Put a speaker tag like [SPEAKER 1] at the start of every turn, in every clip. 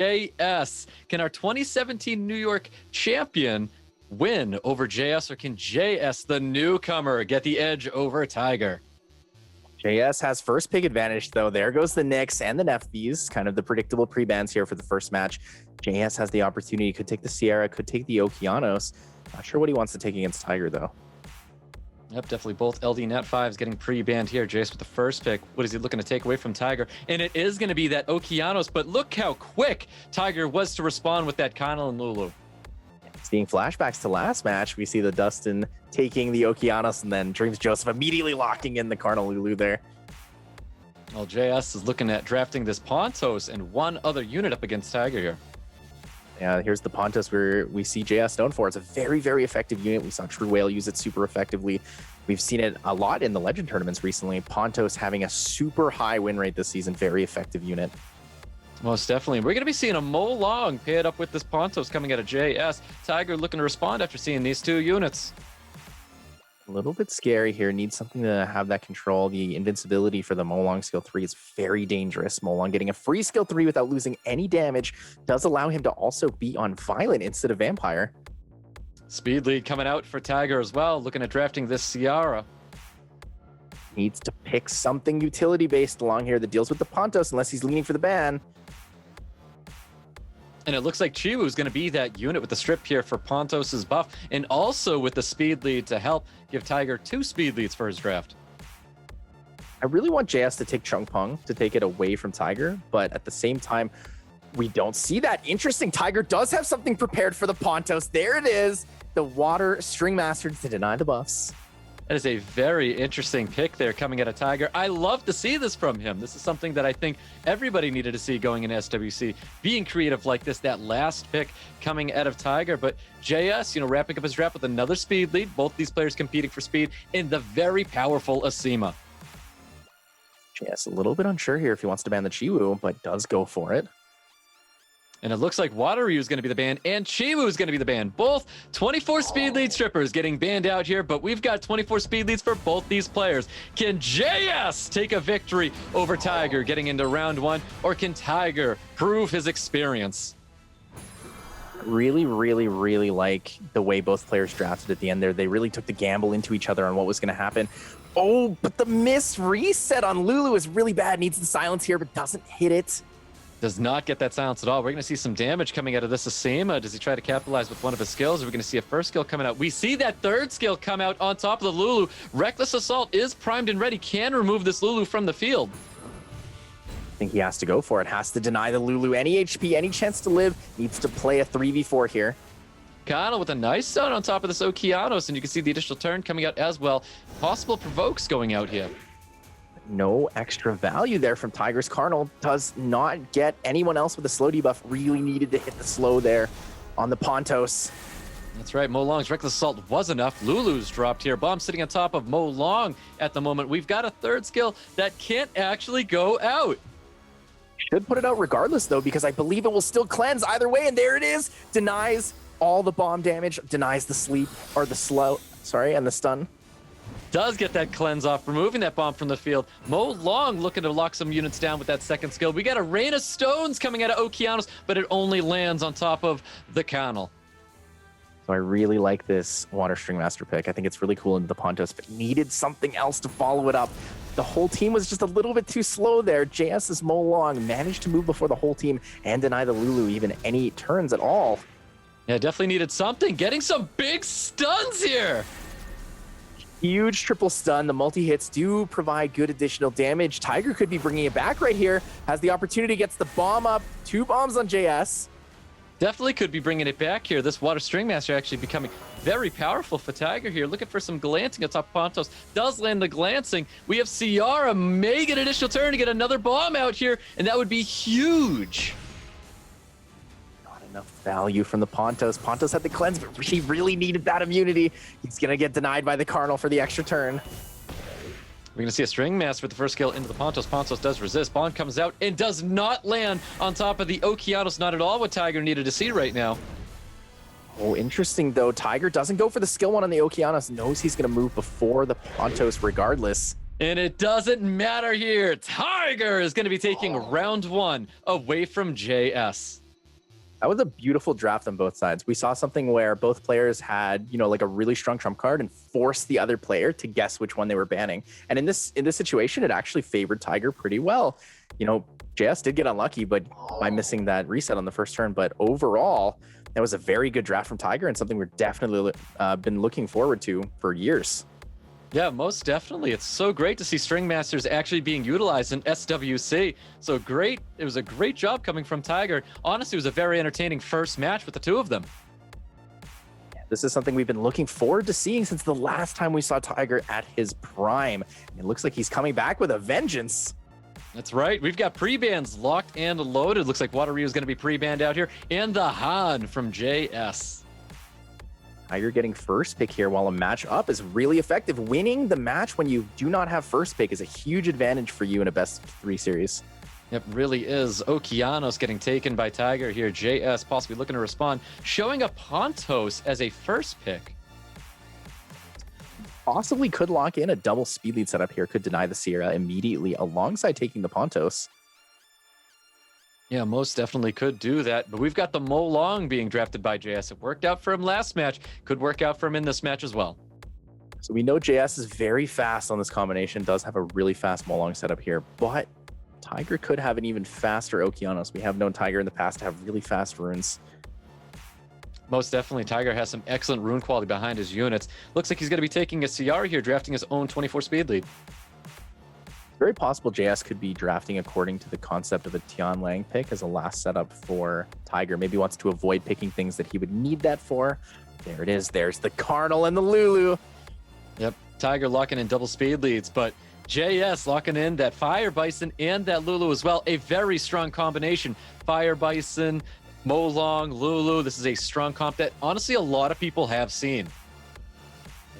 [SPEAKER 1] JS. Can our 2017 New York champion win over JS, or can JS, the newcomer, get the edge over Tiger?
[SPEAKER 2] JS has first pick advantage, though. There goes the Knicks and the Nefties, kind of the predictable pre-bans here for the first match. JS has the opportunity, could take the Sierra, could take the Okeanos. Not sure what he wants to take against Tiger, though.
[SPEAKER 1] Yep, definitely both LD Net 5s getting pre-banned here. JS with the first pick. What is he looking to take away from Tiger? And it is going to be that Okeanos, but look how quick Tiger was to respond with that Connell and Lulu.
[SPEAKER 2] Seeing flashbacks to last match, we see the Dustin taking the Okeanos and then Dreams Joseph immediately locking in the Cardinal Lulu there.
[SPEAKER 1] Well, JS is looking at drafting this Pontos and one other unit up against Tiger here.
[SPEAKER 2] Yeah, here's the Pontos where we see JS known for. It's a very, very effective unit. We saw True Whale use it super effectively. We've seen it a lot in the Legend tournaments recently. Pontos having a super high win rate this season. Very effective unit.
[SPEAKER 1] Most definitely. We're going to be seeing a Mo Long paired up with this Pontos coming out of JS. Tiger looking to respond after seeing these two units.
[SPEAKER 2] A little bit scary here. Needs something to have that control. The invincibility for the Molong skill 3 is very dangerous. Molong getting a free skill 3 without losing any damage does allow him to also be on Violent instead of Vampire.
[SPEAKER 1] Speed lead coming out for Tiger as well, looking at drafting this Ciara.
[SPEAKER 2] Needs to pick something utility based along here that deals with the Pontos unless he's leaning for the ban.
[SPEAKER 1] And it looks like Chiwu is going to be that unit with the strip here for Pontos' buff, and also with the speed lead to help give Tiger 2 speed leads for his draft.
[SPEAKER 2] I really want JS to take Chung Pung to take it away from Tiger, but at the same time, we don't see that. Interesting. Tiger does have something prepared for the Pontos. There it is. The Water String Master to deny the buffs.
[SPEAKER 1] That is a very interesting pick there coming out of Tiger. I love to see this from him. This is something that I think everybody needed to see going in SWC. Being creative like this, that last pick coming out of Tiger. But JS, wrapping up his draft with another speed lead. Both these players competing for speed in the very powerful Asima.
[SPEAKER 2] JS a little bit unsure here if he wants to ban the Chiwu, but does go for it.
[SPEAKER 1] And it looks like Wateryu is going to be the ban, and Chiwu is going to be the ban. Both 24 speed lead strippers getting banned out here, but we've got 24 speed leads for both these players. Can JS take a victory over Tiger getting into round 1, or can Tiger prove his experience?
[SPEAKER 2] Really, really, really like the way both players drafted at the end there. They really took the gamble into each other on what was going to happen. Oh, but the miss reset on Lulu is really bad. Needs the silence here, but doesn't hit it.
[SPEAKER 1] Does not get that silence at all. We're going to see some damage coming out of this Asima. Does he try to capitalize with one of his skills? Are we going to see a first skill coming out? We see that third skill come out on top of the Lulu. Reckless Assault is primed and ready. Can remove this Lulu from the field.
[SPEAKER 2] I think he has to go for it. Has to deny the Lulu any HP, any chance to live. Needs to play a 3v4 here.
[SPEAKER 1] Kano with a nice stun on top of this Okeanos, and you can see the additional turn coming out as well. Possible provokes going out here.
[SPEAKER 2] No extra value there from Tiger's Cardinal. Does not get anyone else with a slow debuff. Really needed to hit the slow there on the Pontos.
[SPEAKER 1] That's right. Mo Long's Reckless Assault was enough. Lulu's dropped here. Bomb sitting on top of Mo Long at the moment. We've got a third skill that can't actually go out.
[SPEAKER 2] Should put it out regardless, though, because I believe it will still cleanse either way. And there it is. Denies all the bomb damage. Denies the sleep, or the slow, sorry, and the stun.
[SPEAKER 1] Does get that cleanse off, removing that bomb from the field. Mo Long looking to lock some units down with that second skill. We got a rain of stones coming out of Okeanos, but it only lands on top of the Connell.
[SPEAKER 2] So I really like this Water String Master pick. I think it's really cool into the Pontos, but needed something else to follow it up. The whole team was just a little bit too slow there. JS's Mo Long managed to move before the whole team and deny the Lulu even any turns at all.
[SPEAKER 1] Yeah, definitely needed something. Getting some big stuns here.
[SPEAKER 2] Huge triple stun. The multi-hits do provide good additional damage. Tiger could be bringing it back right here. Has the opportunity, gets the bomb up. 2 bombs on JS.
[SPEAKER 1] Definitely could be bringing it back here. This Water String Master actually becoming very powerful for Tiger here. Looking for some glancing atop Pontos. Does land the glancing. We have Ciara may get an additional turn to get another bomb out here, and that would be huge.
[SPEAKER 2] Enough value from the Pontos. Pontos had the cleanse, but he really needed that immunity. He's going to get denied by the Cardinal for the extra turn.
[SPEAKER 1] We're going to see a String Master with the first skill into the Pontos. Pontos does resist. Bond comes out and does not land on top of the Okeanos. Not at all what Tiger needed to see right now.
[SPEAKER 2] Oh, interesting, though. Tiger doesn't go for the skill one on the Okeanos. Knows he's going to move before the Pontos regardless.
[SPEAKER 1] And it doesn't matter here. Tiger is going to be taking round 1 away from JS.
[SPEAKER 2] That was a beautiful draft on both sides. We saw something where both players had, like a really strong trump card and forced the other player to guess which one they were banning. And in this situation, it actually favored Tiger pretty well. JS did get unlucky, but by missing that reset on the first turn. But overall, that was a very good draft from Tiger and something we're definitely been looking forward to for years.
[SPEAKER 1] Yeah, most definitely. It's so great to see String Masters actually being utilized in SWC. So great. It was a great job coming from Tiger. Honestly, it was a very entertaining first match with the two of them.
[SPEAKER 2] This is something we've been looking forward to seeing since the last time we saw Tiger at his prime. It looks like he's coming back with a vengeance.
[SPEAKER 1] That's right. We've got pre-bans locked and loaded. Looks like Water Ryu is going to be pre-banned out here. And the Han from JS.
[SPEAKER 2] Tiger getting first pick here while a match up is really effective. Winning the match when you do not have first pick is a huge advantage for you in a best of 3 series.
[SPEAKER 1] Yep, really is. Okeanos getting taken by Tiger here. JS possibly looking to respond, showing a Pontos as a first pick.
[SPEAKER 2] Possibly could lock in a double speed lead setup here, could deny the Sierra immediately alongside taking the Pontos.
[SPEAKER 1] Yeah, most definitely could do that. But we've got the Mo Long being drafted by JS. It worked out for him last match. Could work out for him in this match as well.
[SPEAKER 2] So we know JS is very fast on this combination, does have a really fast Mo Long setup here, but Tiger could have an even faster Okeanos. We have known Tiger in the past to have really fast runes.
[SPEAKER 1] Most definitely. Tiger has some excellent rune quality behind his units. Looks like he's going to be taking a CR here, drafting his own 24 speed lead.
[SPEAKER 2] Very possible JS could be drafting according to the concept of a Tian Lang pick as a last setup for Tiger. Maybe wants to avoid picking things that he would need that for. There it is. There's the Cardinal and the Lulu.
[SPEAKER 1] Yep. Tiger locking in double speed leads, but JS locking in that Fire Bison and that Lulu as well. A very strong combination. Fire Bison, Mo Long, Lulu. This is a strong comp that honestly a lot of people have seen.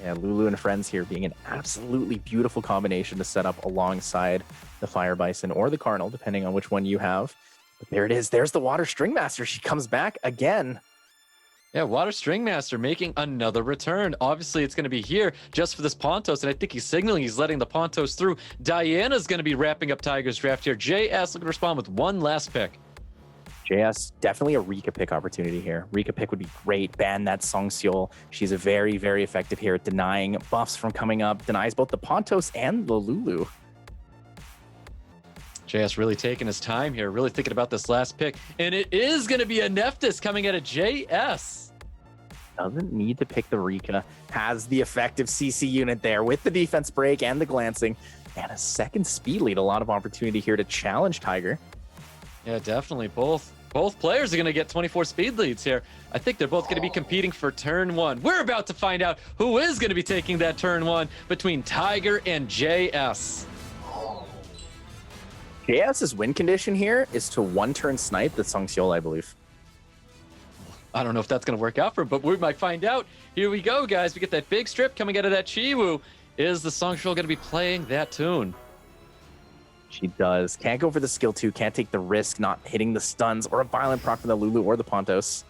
[SPEAKER 2] Yeah, Lulu and friends here being an absolutely beautiful combination to set up alongside the Fire Bison or the Cardinal, depending on which one you have. But there it is. There's the Water String Master. She comes back again.
[SPEAKER 1] Yeah, Water String Master making another return. Obviously, it's going to be here just for this Pontos, and I think he's signaling he's letting the Pontos through. Diana's going to be wrapping up Tiger's draft here. JS looking to respond with one last pick.
[SPEAKER 2] JS, definitely a Rika pick opportunity here. Rika pick would be great. Ban that Song Seol. She's a very, very effective here at denying buffs from coming up. Denies both the Pontos and the Lulu.
[SPEAKER 1] JS really taking his time here, really thinking about this last pick. And it is going to be a Nephthys coming out of JS.
[SPEAKER 2] Doesn't need to pick the Rika. Has the effective CC unit there with the defense break and the glancing. And a second speed lead. A lot of opportunity here to challenge Tiger.
[SPEAKER 1] Yeah, definitely. Both players are going to get 24 speed leads here. I think they're both going to be competing for turn 1. We're about to find out who is going to be taking that turn 1 between Tiger and JS.
[SPEAKER 2] JS's win condition here is to one-turn snipe the Song Seol, I believe.
[SPEAKER 1] I don't know if that's going to work out for him, but we might find out. Here we go, guys. We get that big strip coming out of that Chiwu. Is the Song Seol going to be playing that tune?
[SPEAKER 2] She does. Can't go for the skill 2. Can't take the risk not hitting the stuns or a violent proc from the Lulu or the Pontos.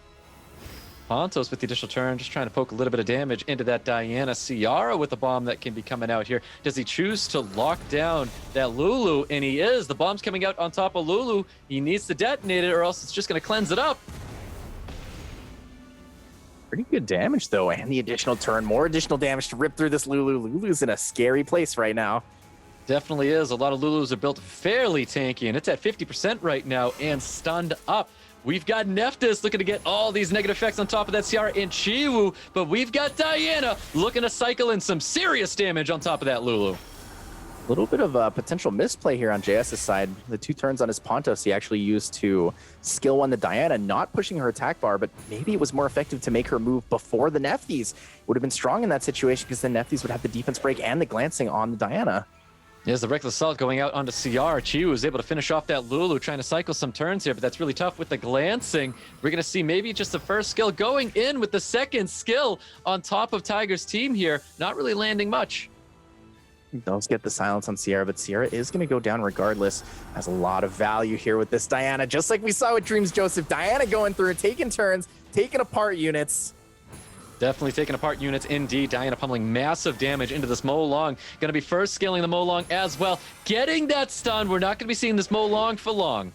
[SPEAKER 1] Pontos with the additional turn, just trying to poke a little bit of damage into that Diana. Ciara with the bomb that can be coming out here. Does he choose to lock down that Lulu? And he is. The bomb's coming out on top of Lulu. He needs to detonate it or else it's just going to cleanse it up.
[SPEAKER 2] Pretty good damage, though. And the additional turn. More additional damage to rip through this Lulu. Lulu's in a scary place right now.
[SPEAKER 1] Definitely is. A lot of Lulus are built fairly tanky, and it's at 50% right now and stunned up. We've got Nephthys looking to get all these negative effects on top of that Ciara and Chiwu, but we've got Diana looking to cycle in some serious damage on top of that Lulu.
[SPEAKER 2] A little bit of a potential misplay here on JS's side. The 2 turns on his Pontos he actually used to skill 1 the Diana, not pushing her attack bar, but maybe it was more effective to make her move before the Nephthys. Would have been strong in that situation because the Nephthys would have the defense break and the glancing on the Diana.
[SPEAKER 1] There's the Reckless Assault going out onto CR. Chiwu is able to finish off that Lulu, trying to cycle some turns here, but that's really tough with the glancing. We're going to see maybe just the first skill going in with the second skill on top of Tiger's team here. Not really landing much.
[SPEAKER 2] He does get the silence on Sierra, but Sierra is going to go down regardless. Has a lot of value here with this Diana, just like we saw with Dreams Joseph. Diana going through, taking turns, taking apart units.
[SPEAKER 1] Definitely taking apart units indeed. Diana pummeling massive damage into this Mo Long. Going to be first scaling the Mo Long as well. Getting that stun. We're not going to be seeing this Mo Long for long.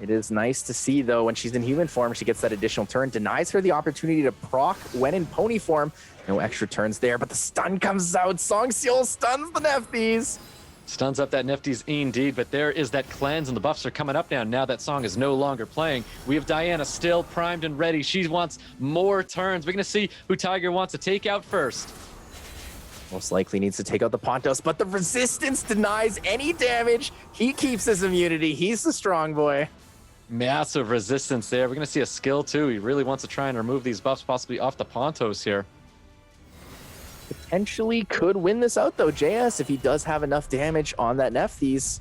[SPEAKER 2] It is nice to see, though, when she's in human form, she gets that additional turn, denies her the opportunity to proc when in pony form. No extra turns there, but the stun comes out. Song Seal stuns the Nefties.
[SPEAKER 1] Stuns up that Nifty's indeed, but there is that cleanse and the buffs are coming up now that Song is no longer playing. We have Diana still primed and ready. She wants more turns. We're going to see who Tiger wants to take out first.
[SPEAKER 2] Most likely needs to take out the Pontos, but the resistance denies any damage. He keeps his immunity. He's the strong boy.
[SPEAKER 1] Massive resistance there. We're going to see a skill too. He really wants to try and remove these buffs possibly off the Pontos here.
[SPEAKER 2] Potentially could win this out, though, JS, if he does have enough damage on that Nephthys.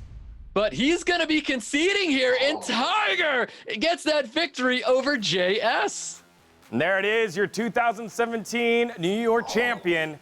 [SPEAKER 1] But he's going to be conceding here, and Tiger gets that victory over JS.
[SPEAKER 3] And there it is, your 2017 New York champion,